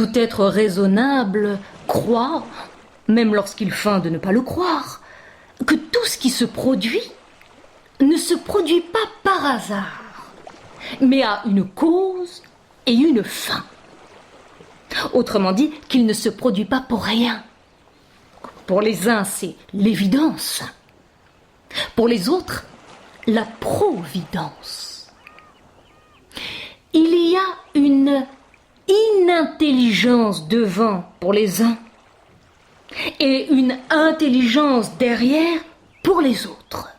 Tout être raisonnable croit, même lorsqu'il feint de ne pas le croire, que tout ce qui se produit ne se produit pas par hasard, mais a une cause et une fin. Autrement dit, qu'il ne se produit pas pour rien. Pour les uns, c'est l'évidence. Pour les autres, la providence. Il y a une inintelligence devant pour les uns et une intelligence derrière pour les autres.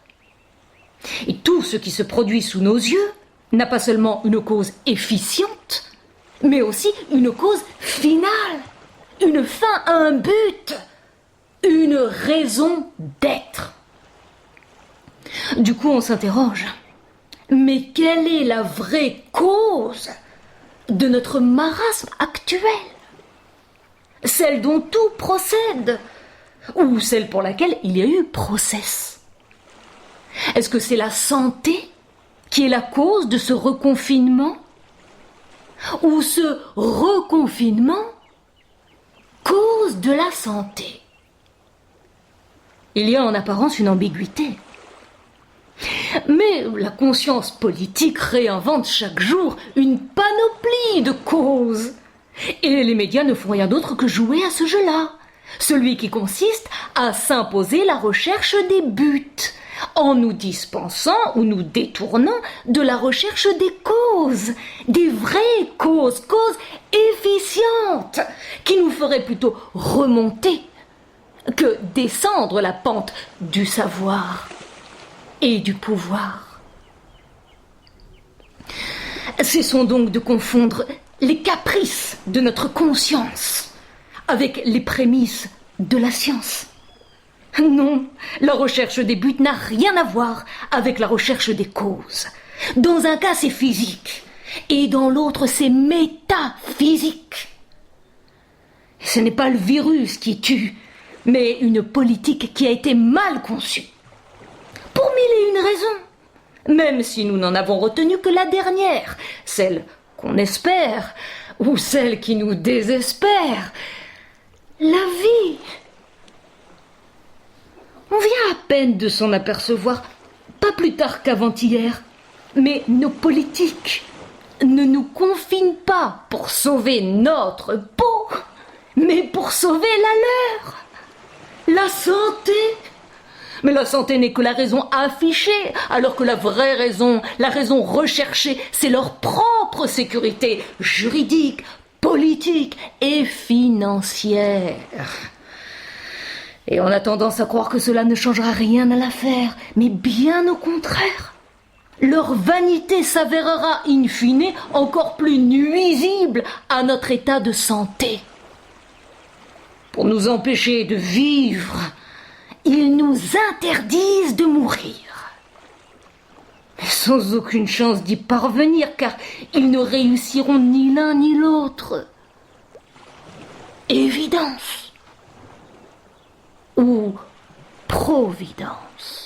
Et tout ce qui se produit sous nos yeux n'a pas seulement une cause efficiente, mais aussi une cause finale, une fin à un but, une raison d'être. Du coup, on s'interroge, mais quelle est la vraie cause de notre marasme actuel? Celle dont tout procède, ou celle pour laquelle il y a eu process? Est-ce que c'est la santé qui est la cause de ce reconfinement? Ou ce reconfinement cause de la santé? Il y a en apparence une ambiguïté. Mais la conscience politique réinvente chaque jour une panoplie de causes. Et les médias ne font rien d'autre que jouer à ce jeu-là. Celui qui consiste à s'imposer la recherche des buts, en nous dispensant ou nous détournant de la recherche des causes, des vraies causes, causes efficientes, qui nous feraient plutôt remonter que descendre la pente du savoir et du pouvoir. Cessons donc de confondre les caprices de notre conscience avec les prémices de la science. Non, la recherche des buts n'a rien à voir avec la recherche des causes. Dans un cas, c'est physique, et dans l'autre, c'est métaphysique. Ce n'est pas le virus qui tue, mais une politique qui a été mal conçue. Pour mille et une raisons, même si nous n'en avons retenu que la dernière, celle qu'on espère, ou celle qui nous désespère, la vie. On vient à peine de s'en apercevoir, pas plus tard qu'avant-hier, mais nos politiques ne nous confinent pas pour sauver notre peau, mais pour sauver la leur. La santé. Mais la santé n'est que la raison affichée, alors que la vraie raison, la raison recherchée, c'est leur propre sécurité juridique, politique et financière. Et on a tendance à croire que cela ne changera rien à l'affaire, mais bien au contraire. Leur vanité s'avérera in fine encore plus nuisible à notre état de santé. Pour nous empêcher de vivre, ils nous interdisent de mourir. Mais sans aucune chance d'y parvenir, car ils ne réussiront ni l'un ni l'autre. Évidence ou providence.